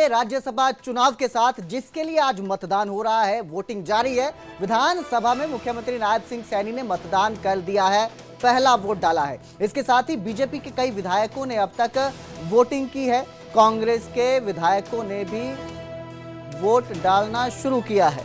के राज्यसभा चुनाव के साथ जिसके लिए आज मतदान हो रहा है, वोटिंग जारी है। विधानसभा में मुख्यमंत्री नायब सिंह सैनी ने मतदान कर दिया है, पहला वोट डाला है। इसके साथ ही बीजेपी के कई विधायकों ने अब तक वोटिंग की है। कांग्रेस के विधायकों ने भी वोट डालना शुरू किया है।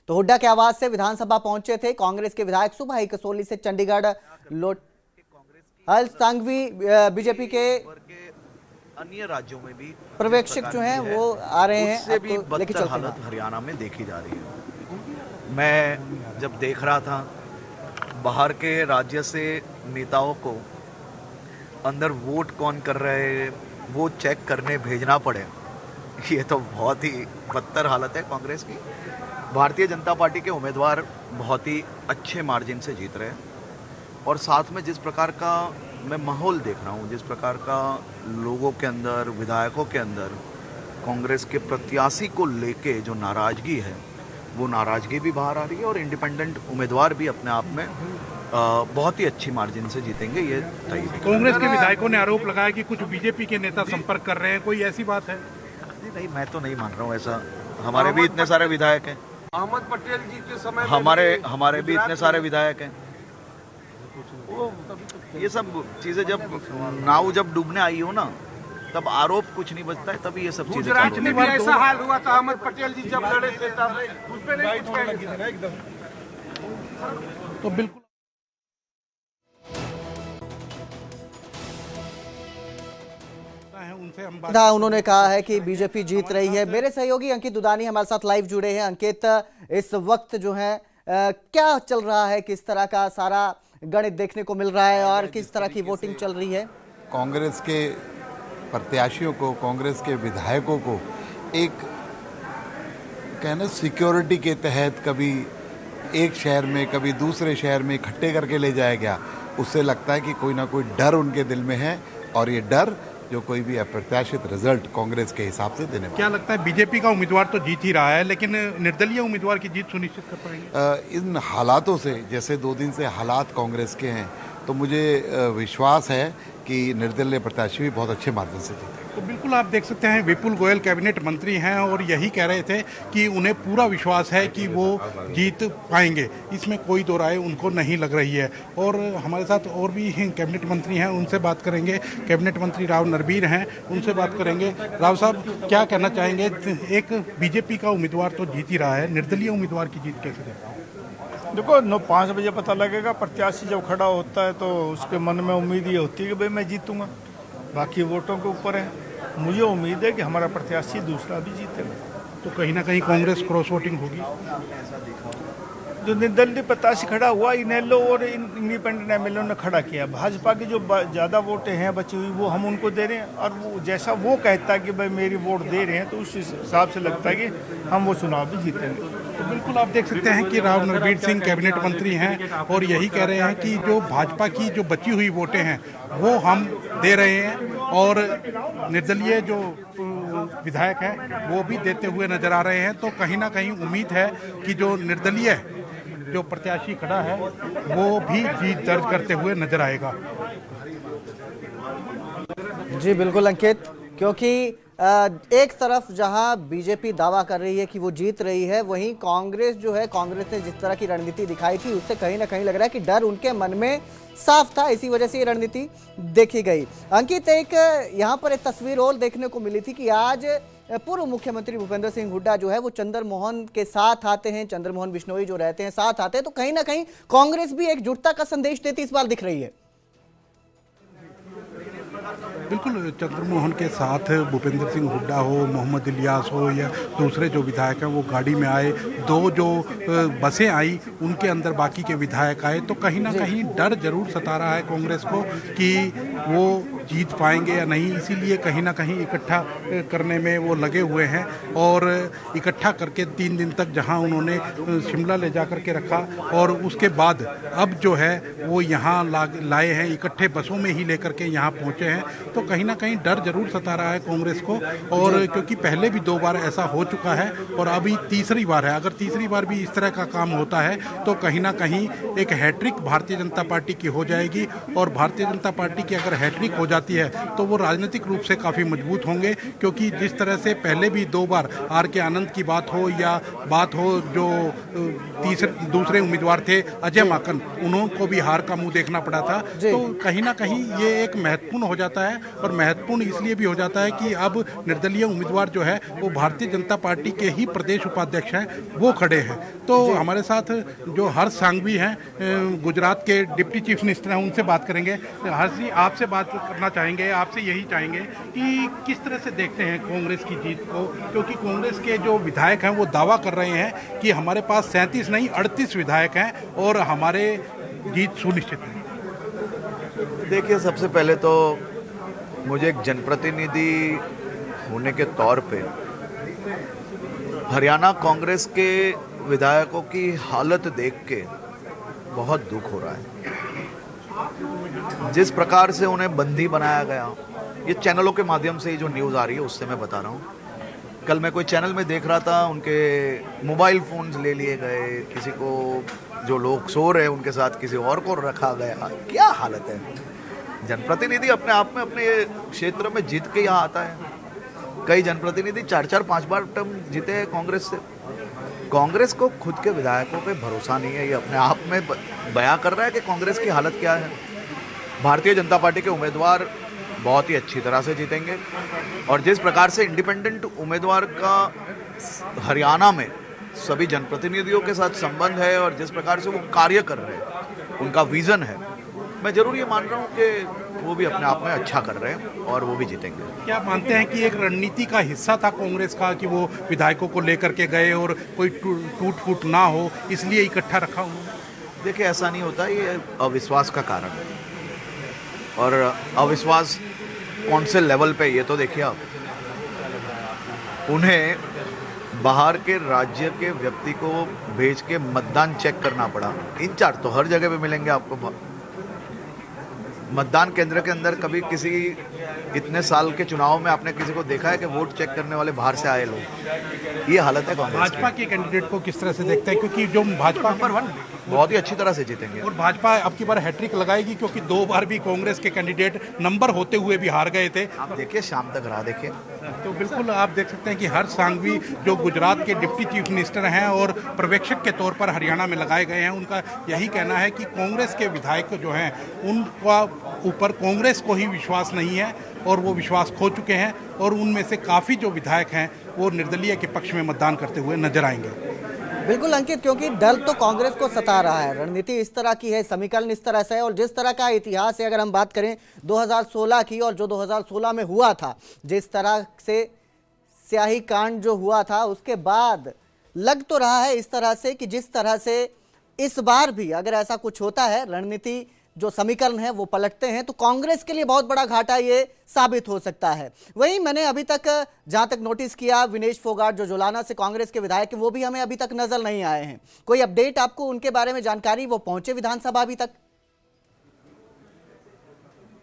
तो हुड्डा के आवास से विधानसभा पहुंचे थे कांग्रेस के विधायक। सुबह ही कसौली से चंडीगढ़ लौट हल संघवी बीजेपी के अन्य राज्यों में भी पर्यवेक्षक जो हैं वो आ रहे हैं। उससे भी बदतर हालत हरियाणा में देखी जा रही है। मैं जब देख रहा था बाहर के राज्य से नेताओं को अंदर वोट कौन कर रहे हैं वो चेक करने भेजना पड़े, ये तो बहुत ही बदतर हालत है कांग्रेस की। भारतीय जनता पार्टी के उम्मीदवार बहुत ही अच्छे मार्जिन से जीत रहे हैं और साथ में जिस प्रकार का मैं माहौल देख रहा हूँ, जिस प्रकार का लोगों के अंदर, विधायकों के अंदर कांग्रेस के प्रत्याशी को लेके जो नाराजगी है, वो नाराजगी भी बाहर आ रही है और इंडिपेंडेंट उम्मीदवार भी अपने आप में बहुत ही अच्छी मार्जिन से जीतेंगे, ये तय है। कांग्रेस के विधायकों ने आरोप लगाया कि कुछ बीजेपी के नेता संपर्क कर रहे हैं, कोई ऐसी बात है? नहीं, मैं तो नहीं मान रहा हूँ ऐसा। हमारे भी इतने सारे विधायक हैं, अहमद पटेल जी के समय हमारे भी इतने सारे विधायक हैं। ये सब चीजें जब नाव जब डूबने आई हो ना, तब आरोप कुछ नहीं बचता है, तभी ये सब चीजें। गुजरात में भी ऐसा हाल हुआ था, अहमद पटेल जी जब लड़े थे तब उस पे नहीं कुछ कहेंगे एकदम। तो बिल्कुल उन्होंने कहा है कि बीजेपी जीत रही है। मेरे सहयोगी अंकित दुदानी हमारे साथ लाइव जुड़े हैं। अंकित, इस वक्त जो है क्या चल रहा है, किस तरह का सारा गणित देखने को मिल रहा है और किस तरह की वोटिंग चल रही है? कांग्रेस के प्रत्याशियों को, कांग्रेस के विधायकों को एक कहना सिक्योरिटी के तहत कभी एक शहर में कभी दूसरे शहर में इकट्ठे करके ले जाया गया। उससे लगता है कि कोई ना कोई डर उनके दिल में है और ये डर जो कोई भी अप्रत्याशित रिजल्ट कांग्रेस के हिसाब से देने वाला। क्या लगता है बीजेपी का उम्मीदवार तो जीत ही रहा है, लेकिन निर्दलीय उम्मीदवार की जीत सुनिश्चित कर पाएंगे? इन हालातों से, जैसे 2 दिन से हालात कांग्रेस के हैं, तो मुझे विश्वास है कि निर्दलीय प्रत्याशी भी बहुत अच्छे मार्जिन से जीतेंगे। तो बिल्कुल आप देख सकते हैं विपुल गोयल कैबिनेट मंत्री हैं और यही कह रहे थे कि उन्हें पूरा विश्वास है कि वो जीत पाएंगे, इसमें कोई दो राय उनको नहीं लग रही है। और हमारे साथ और भी कैबिनेट मंत्री हैं, उनसे बात करेंगे। कैबिनेट मंत्री राव नरबीर हैं, उनसे बात करेंगे। राव साहब, क्या कहना चाहेंगे? एक बीजेपी का उम्मीदवार तो जीत ही रहा है, निर्दलीय उम्मीदवार की जीत कैसे देखा? देखो 5 बजे पता लगेगा। प्रत्याशी जब खड़ा होता है तो उसके मन में उम्मीद ये होती है कि भाई मैं जीतूंगा, बाकी वोटों के ऊपर है। मुझे उम्मीद है कि हमारा प्रत्याशी दूसरा भी जीतेगा। तो कहीं ना कहीं कांग्रेस क्रॉस वोटिंग होगी। जो निर्दलीय प्रत्याशी खड़ा हुआ, इनेलो और इंडिपेंडेंट एमएलए ने खड़ा किया। भाजपा की जो ज़्यादा वोटें हैं बची हुई, वो हम उनको दे रहे हैं और वो जैसा वो कहता है कि भाई मेरी वोट दे रहे हैं, तो उस हिसाब से लगता है कि हम वो चुनाव भी जीतेंगे। तो बिल्कुल आप देख सकते हैं कि राव नरबीर सिंह कैबिनेट मंत्री हैं और यही कह रहे हैं कि जो भाजपा की जो बची हुई वोटें हैं वो हम दे रहे हैं और निर्दलीय जो विधायक हैं वो भी देते हुए नजर आ रहे हैं। तो कहीं ना कहीं उम्मीद है कि जो निर्दलीय जो प्रत्याशी खड़ा है वो भी जीत दर्ज करते हुए नजर आएगा। जी बिल्कुल अंकित, क्योंकि एक तरफ जहां बीजेपी दावा कर रही है कि वो जीत रही है, वहीं कांग्रेस जो है, कांग्रेस ने जिस तरह की रणनीति दिखाई थी उससे कहीं ना कहीं लग रहा है कि डर उनके मन में साफ था, इसी वजह से ये रणनीति देखी गई। अंकित, एक यहाँ पर एक तस्वीर और देखने को मिली थी कि आज पूर्व मुख्यमंत्री भूपेंद्र सिंह हुड्डा जो है वो चंद्रमोहन के साथ आते हैं, चंद्रमोहन बिश्नोई जो रहते हैं साथ आते हैं, तो कहीं ना कहीं कांग्रेस भी एकजुटता का संदेश देती इस बार दिख रही है। बिल्कुल, चंद्रमोहन के साथ भूपेंद्र सिंह हुड्डा हो, मोहम्मद इलियास हो या दूसरे जो विधायक हैं वो गाड़ी में आए। 2 जो बसें आई उनके अंदर बाकी के विधायक आए। तो कहीं ना कहीं डर जरूर सता रहा है कांग्रेस को कि वो जीत पाएंगे या नहीं, इसीलिए कहीं ना कहीं इकट्ठा करने में वो लगे हुए हैं। और इकट्ठा करके 3 दिन तक जहां उन्होंने शिमला ले जा कर के रखा और उसके बाद अब जो है वो यहाँ लाए हैं, इकट्ठे बसों में ही लेकर के यहाँ पहुँचे हैं। तो कहीं ना कहीं डर जरूर सता रहा है कांग्रेस को, और क्योंकि पहले भी 2 बार ऐसा हो चुका है और अभी तीसरी बार है। अगर तीसरी बार भी इस तरह का काम होता है तो कहीं ना कहीं एक हैट्रिक भारतीय जनता पार्टी की हो जाएगी, और भारतीय जनता पार्टी की अगर हैट्रिक हो जाती है तो वो राजनीतिक रूप से काफ़ी मजबूत होंगे, क्योंकि जिस तरह से पहले भी 2 बार आर के आनंद की बात हो या बात हो जो दूसरे उम्मीदवार थे अजय माकन, उनको भी हार का मुंह देखना पड़ा था। तो कहीं ना कहीं ये एक महत्वपूर्ण हो जाता है, और महत्वपूर्ण इसलिए भी हो जाता है कि अब निर्दलीय उम्मीदवार जो है वो भारतीय जनता पार्टी के ही प्रदेश उपाध्यक्ष हैं, वो खड़े हैं। तो हमारे साथ जो हर्ष सांघवी हैं, गुजरात के डिप्टी चीफ मिनिस्टर हैं, उनसे बात करेंगे। हर्ष जी, आपसे बात करना चाहेंगे, आपसे यही चाहेंगे कि किस तरह से देखते हैं कांग्रेस की जीत को, क्योंकि कांग्रेस के जो विधायक हैं वो दावा कर रहे हैं कि हमारे पास 37 नहीं 38 विधायक हैं और हमारे जीत सुनिश्चित है। देखिए, सबसे पहले तो मुझे एक जनप्रतिनिधि होने के तौर पे हरियाणा कांग्रेस के विधायकों की हालत देख के बहुत दुख हो रहा है। जिस प्रकार से उन्हें बंदी बनाया गया, ये चैनलों के माध्यम से ही जो न्यूज़ आ रही है उससे मैं बता रहा हूँ। कल मैं कोई चैनल में देख रहा था, उनके मोबाइल फ़ोन्स ले लिए गए, किसी को, जो लोग सो रहे उनके साथ किसी और को रखा गया। क्या हालत है। जनप्रतिनिधि अपने आप में अपने क्षेत्र में जीत के यहाँ आता है। कई जनप्रतिनिधि 4-4, 5 बार टर्म जीते हैं कांग्रेस से। कांग्रेस को खुद के विधायकों पे भरोसा नहीं है, ये अपने आप में बयां कर रहा है कि कांग्रेस की हालत क्या है। भारतीय जनता पार्टी के उम्मीदवार बहुत ही अच्छी तरह से जीतेंगे, और जिस प्रकार से इंडिपेंडेंट उम्मीदवार का हरियाणा में सभी जनप्रतिनिधियों के साथ संबंध है और जिस प्रकार से वो कार्य कर रहे हैं, उनका विजन है, मैं जरूर ये मान रहा हूँ कि वो भी अपने आप में अच्छा कर रहे हैं और वो भी जीतेंगे। क्या मानते हैं कि एक रणनीति का हिस्सा था कांग्रेस का कि वो विधायकों को लेकर के गए और कोई टूट फूट ना हो, इसलिए इकट्ठा रखा उन्होंने? देखिए, ऐसा नहीं होता, ये अविश्वास का कारण है। और अविश्वास कौन से लेवल पे, ये तो देखिए आप, उन्हें बाहर के राज्य के व्यक्ति को भेज के मतदान चेक करना पड़ा। इंचार्ज तो हर जगह पे मिलेंगे आपको। मतदान केंद्र के अंदर कभी किसी इतने साल के चुनाव में आपने किसी को देखा है कि वोट चेक करने वाले बाहर से आए लोग? ये हालत है कांग्रेस। भाजपा के कैंडिडेट को किस तरह से देखते हैं, क्योंकि जो भाजपा नंबर 1 बहुत ही अच्छी तरह से जीतेंगे, और भाजपा अब की बार हैट्रिक लगाएगी, क्योंकि 2 बार भी कांग्रेस के कैंडिडेट नंबर होते हुए भी हार गए थे। आप देखिए, शाम तक रहा देखिए। तो बिल्कुल आप देख सकते हैं कि हर्ष सांघवी जो गुजरात के डिप्टी चीफ मिनिस्टर हैं और पर्यवेक्षक के तौर पर हरियाणा में लगाए गए हैं, उनका यही कहना है कि कांग्रेस के विधायक जो हैं उनका ऊपर कांग्रेस को ही विश्वास नहीं है और वो विश्वास खो चुके हैं, और उनमें से काफ़ी जो विधायक हैं वो निर्दलीय के पक्ष में मतदान करते हुए नजर आएंगे। बिल्कुल अंकित, क्योंकि डर तो कांग्रेस को सता रहा है, रणनीति इस तरह की है, समीकरण इस तरह से है, और जिस तरह का इतिहास है, अगर हम बात करें 2016 की, और जो 2016 में हुआ था, जिस तरह से स्याही कांड जो हुआ था, उसके बाद लग तो रहा है इस तरह से कि जिस तरह से इस बार भी अगर ऐसा कुछ होता है, रणनीति जो समीकरण है वो पलटते हैं, तो कांग्रेस के लिए बहुत बड़ा घाटा ये साबित हो सकता है। वहीं मैंने अभी तक जहां तक नोटिस किया, विनेश फोगाट जो जोलाना से कांग्रेस के विधायक हैं, वो भी हमें अभी तक नजर नहीं आए हैं। कोई अपडेट आपको उनके बारे में जानकारी, वो पहुंचे विधानसभा अभी तक?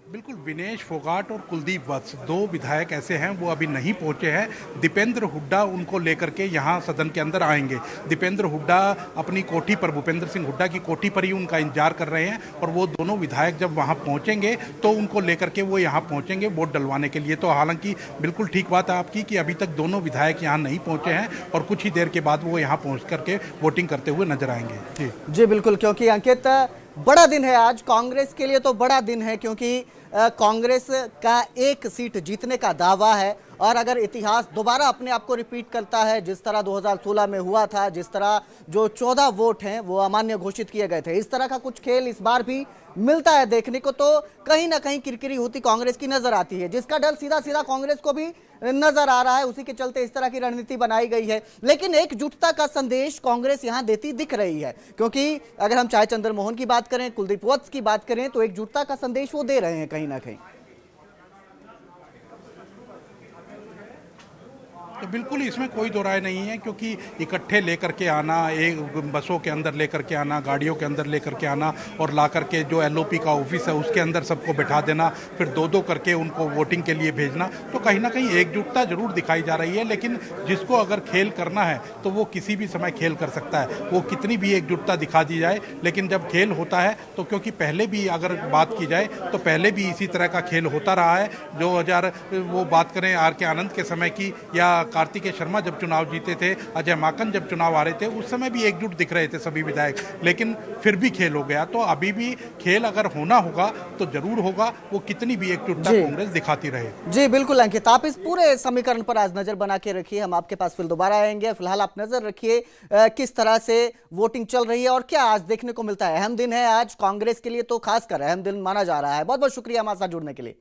बिल्कुल, विनेश फोगाट और कुलदीप वत्स 2 विधायक ऐसे हैं वो अभी नहीं पहुंचे हैं। दीपेंद्र हुड्डा उनको लेकर के यहाँ सदन के अंदर आएंगे। दीपेंद्र हुड्डा अपनी कोठी पर, भूपेंद्र सिंह हुड्डा की कोठी पर ही उनका इंतजार कर रहे हैं, और वो दोनों विधायक जब वहाँ पहुँचेंगे तो उनको लेकर के वो यहाँ पहुँचेंगे वोट डलवाने के लिए। तो हालांकि बिल्कुल ठीक बात है आपकी कि अभी तक दोनों विधायक यहाँ नहीं पहुँचे हैं, और कुछ ही देर के बाद वो यहाँ पहुँच करके वोटिंग करते हुए नजर आएंगे। जी बिल्कुल, क्योंकि अंकित बड़ा दिन है आज कांग्रेस के लिए, तो बड़ा दिन है क्योंकि कांग्रेस का 1 सीट जीतने का दावा है, और अगर इतिहास दोबारा अपने आप को रिपीट करता है, जिस तरह 2016 में हुआ था, जिस तरह जो 14 वोट हैं वो अमान्य घोषित किए गए थे, इस तरह का कुछ खेल इस बार भी मिलता है देखने को, तो कहीं ना कहीं किरकिरी होती कांग्रेस की नजर आती है, जिसका डर सीधा सीधा कांग्रेस को भी नजर आ रहा है। उसी के चलते इस तरह की रणनीति बनाई गई है, लेकिन एकजुटता का संदेश कांग्रेस यहां देती दिख रही है, क्योंकि अगर हम चाहे चंद्र मोहन की बात करें, कुलदीप वत्स की बात करें, तो एकजुटता का संदेश वो दे रहे हैं कहीं ना कहीं। तो बिल्कुल इसमें कोई दो राय नहीं है, क्योंकि इकट्ठे लेकर के आना, एक बसों के अंदर लेकर के आना, गाड़ियों के अंदर लेकर के आना और ला करके जो एलओपी का ऑफिस है उसके अंदर सबको बैठा देना, फिर दो दो करके उनको वोटिंग के लिए भेजना, तो कहीं ना कहीं एकजुटता जरूर दिखाई जा रही है। लेकिन जिसको अगर खेल करना है तो वो किसी भी समय खेल कर सकता है, वो कितनी भी एकजुटता दिखा दी जाए। लेकिन जब खेल होता है तो, क्योंकि पहले भी अगर बात की जाए तो पहले भी इसी तरह का खेल होता रहा है। 2000 वो बात करें आर के आनंद के समय की, या कार्तिकेय शर्मा जब चुनाव जीते थे, अजय माकन जब चुनाव आ रहे थे, उस समय भी एकजुट दिख रहे थे सभी विधायक, लेकिन फिर भी खेल हो गया। तो अभी भी खेल अगर होना होगा तो जरूर होगा, वो कितनी भी एकजुटता कांग्रेस दिखाती रहे। जी बिल्कुल अंकित, आप इस पूरे समीकरण पर आज नजर बना के रखिए, हम आपके पास फिर दोबारा आएंगे। फिलहाल आप नजर रखिए किस तरह से वोटिंग चल रही है और क्या आज देखने को मिलता है। अहम दिन है आज कांग्रेस के लिए, तो खासकर अहम दिन माना जा रहा है। बहुत बहुत शुक्रिया हमारे साथ जुड़ने के लिए।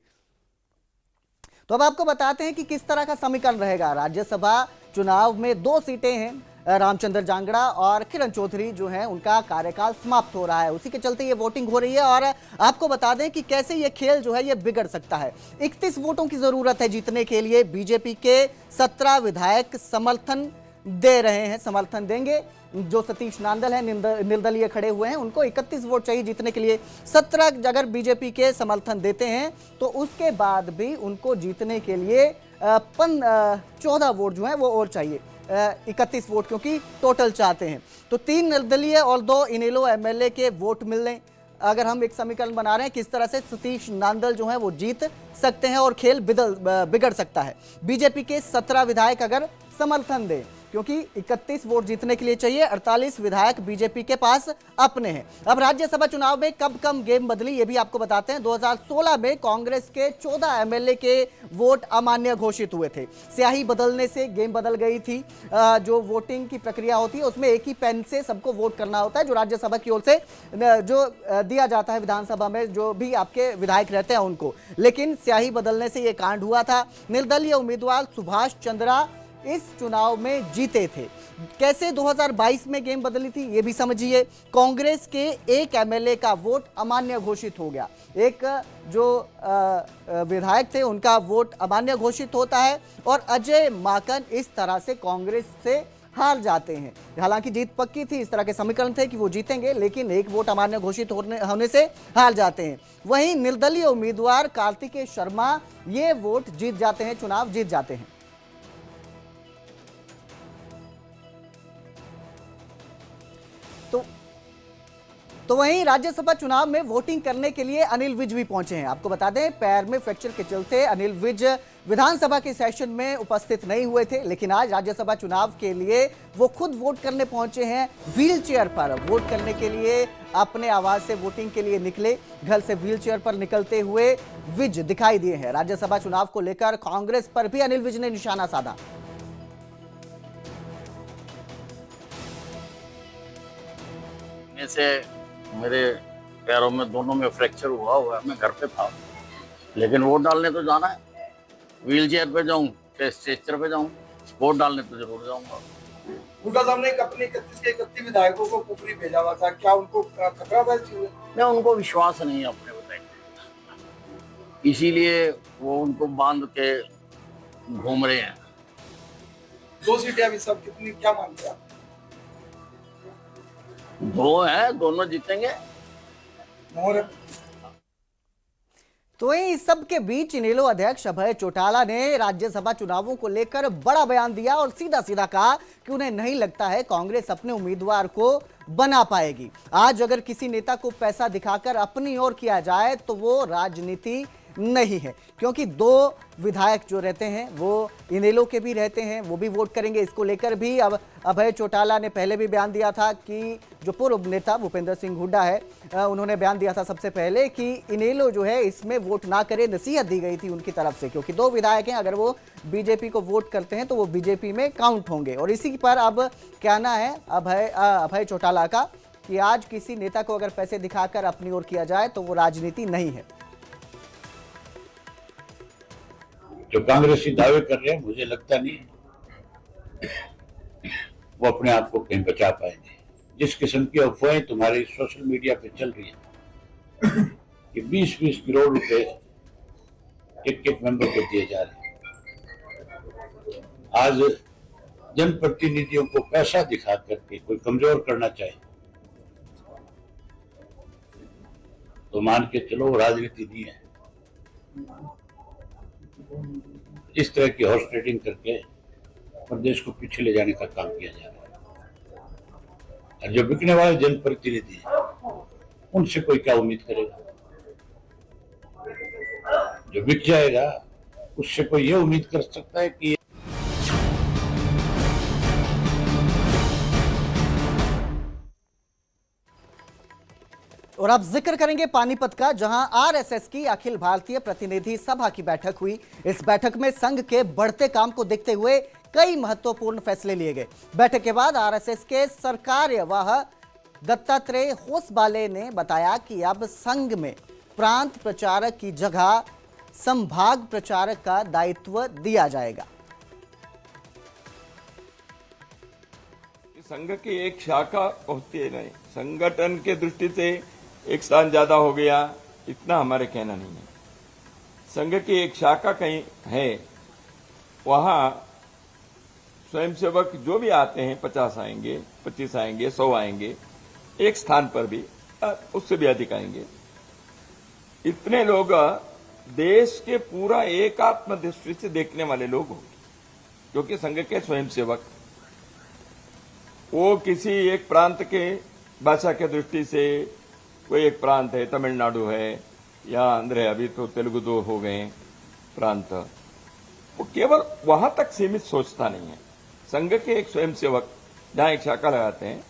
तो अब आपको बताते हैं कि किस तरह का समीकरण रहेगा। राज्यसभा चुनाव में 2 सीटें हैं, रामचंद्र जांगड़ा और किरण चौधरी जो हैं उनका कार्यकाल समाप्त हो रहा है, उसी के चलते ये वोटिंग हो रही है। और आपको बता दें कि कैसे ये खेल जो है ये बिगड़ सकता है। 31 वोटों की जरूरत है जीतने के लिए। बीजेपी के 17 विधायक समर्थन दे रहे हैं, समर्थन देंगे। जो सतीश नांदल हैं, निर्दलीय खड़े हुए हैं, उनको 31 वोट चाहिए जीतने के लिए। 17 अगर बीजेपी के समर्थन देते हैं तो उसके बाद भी उनको जीतने के लिए 14 वोट जो है वो और चाहिए। 31 वोट क्योंकि टोटल चाहते हैं, तो 3 निर्दलीय और 2 इनेलो एमएलए के वोट मिलने, अगर हम एक समीकरण बना रहे हैं किस तरह से सतीश नांदल जो है वो जीत सकते हैं और खेल बिगड़ सकता है। बीजेपी के 17 विधायक अगर समर्थन दें, क्योंकि 31 वोट जीतने के लिए चाहिए, 48 विधायक बीजेपी के पास अपने हैं। अब राज्यसभा चुनाव में कब कम गेम बदली ये भी आपको बताते हैं। 2016 में कांग्रेस के 14 एमएलए के वोट अमान्य घोषित हुए थे। स्याही बदलने से गेम बदल गई थी। जो वोटिंग की प्रक्रिया होती है उसमें एक ही पेन से सबको वोट करना होता है, जो राज्यसभा की ओर से जो दिया जाता है विधानसभा में जो भी आपके विधायक रहते हैं उनको। लेकिन स्याही बदलने से ये कांड हुआ था। निर्दलीय उम्मीदवार सुभाष चंद्रा इस चुनाव में जीते थे। कैसे 2022 में गेम बदली थी ये भी समझिए। कांग्रेस के एक एमएलए का वोट अमान्य घोषित हो गया, एक जो विधायक थे उनका वोट अमान्य घोषित होता है और अजय माकन इस तरह से कांग्रेस से हार जाते हैं। हालांकि जीत पक्की थी, इस तरह के समीकरण थे कि वो जीतेंगे, लेकिन एक वोट अमान्य घोषित होने से हार जाते हैं। वहीं निर्दलीय उम्मीदवार कार्तिकेय शर्मा ये वोट जीत जाते हैं, चुनाव जीत जाते हैं। तो वहीं राज्यसभा चुनाव में वोटिंग करने के लिए अनिल विज भी पहुंचे हैं। आपको बता दें पैर में फ्रैक्चर के चलते अनिल विज विधानसभा के सेशन में उपस्थित नहीं हुए थे, लेकिन आज राज्यसभा चुनाव के लिए वो खुद वोट करने पहुंचे हैं। व्हील चेयर पर वोट करने के लिए अपने आवाज से वोटिंग के लिए निकले। घर से व्हील चेयर पर निकलते हुए विज दिखाई दिए हैं। राज्यसभा चुनाव को लेकर कांग्रेस पर भी अनिल विज ने निशाना साधा। मेरे पैरों में दोनों में फ्रैक्चर हुआ है, मैं घर पे था, लेकिन वोट डालने तो जाना है। व्हील चेयर पे जाऊं चाहे स्ट्रेचर पे जाऊं, वोट डालने तो जरूर जाऊंगा। हुड्डा साहब ने अपने 31 के 31 विधायकों को कुफरी भेजा हुआ था, क्या उनको खतरा था इस चीज में? मैं उनको विश्वास नहीं है अपने विधायक, इसीलिए वो उनको बांध के घूम रहे हैं। 2 सीटें अभी सब कितनी क्या मानते हैं? 2 है, दोनों जीतेंगे। तो इस सब के बीच इनेलो अध्यक्ष अभय चौटाला ने राज्यसभा चुनावों को लेकर बड़ा बयान दिया और सीधा सीधा कहा कि उन्हें नहीं लगता है कांग्रेस अपने उम्मीदवार को बना पाएगी। आज अगर किसी नेता को पैसा दिखाकर अपनी ओर किया जाए तो वो राजनीति नहीं है, क्योंकि 2 विधायक जो रहते हैं वो इनेलो के भी रहते हैं, वो भी वोट करेंगे। इसको लेकर भी अब अभय चौटाला ने पहले भी बयान दिया था कि जो पूर्व नेता भूपेंद्र सिंह हुड्डा है, उन्होंने बयान दिया था सबसे पहले कि इनेलो जो है इसमें वोट ना करे, नसीहत दी गई थी उनकी तरफ से, क्योंकि 2 विधायक हैं, अगर वो बीजेपी को वोट करते हैं तो वो बीजेपी में काउंट होंगे। और इसी पर अब कहना है अभय चौटाला का कि आज किसी नेता को अगर पैसे दिखाकर अपनी ओर किया जाए तो वो राजनीति नहीं है। जो कांग्रेसी दावे कर रहे हैं, मुझे लगता नहीं वो अपने आप को कहीं बचा पाएंगे। जिस किस्म की अफवाहें तुम्हारी सोशल मीडिया पे चल रही है कि 20-20 करोड़ रुपए एक मेंबर को दिए जा रहे हैं, आज जनप्रतिनिधियों को पैसा दिखा करके कोई कमजोर करना चाहे तो मान के चलो वो राजनीति नहीं है। इस तरह की हॉर्स ट्रेडिंग करके प्रदेश को पीछे ले जाने का काम किया जा रहा है। और जो बिकने वाले जनप्रतिनिधि हैं उनसे कोई क्या उम्मीद करेगा? जो बिक जाएगा उससे कोई ये उम्मीद कर सकता है कि और अब जिक्र करेंगे पानीपत का, जहां आरएसएस की अखिल भारतीय प्रतिनिधि सभा की बैठक हुई। इस बैठक में संघ के बढ़ते काम को देखते हुए कई महत्वपूर्ण फैसले लिए गए। बैठक के बाद आरएसएस के सरकार्यवाह दत्तात्रेय होसबाले ने बताया कि अब संघ में प्रांत प्रचारक की जगह संभाग प्रचारक का दायित्व दिया जाएगा। संघ की एक शाखा होती है, नहीं संगठन के दृष्टि से एक स्थान ज्यादा हो गया, इतना हमारे कहना नहीं है। संघ की एक शाखा कहीं है, वहां स्वयंसेवक जो भी आते हैं 50 आएंगे, 25 आएंगे, 100 आएंगे, एक स्थान पर भी उससे भी अधिक आएंगे। इतने लोग देश के पूरा एकात्म दृष्टि से देखने वाले लोग होंगे, क्योंकि संघ के स्वयंसेवक वो किसी एक प्रांत के भाषा के दृष्टि से, कोई एक प्रांत है तमिलनाडु है या आंध्र है, अभी तो तेलुगु 2 हो गए प्रांत, वो केवल वहां तक सीमित सोचता नहीं है। संघ के एक स्वयंसेवक जहां एक शाखा लगाते हैं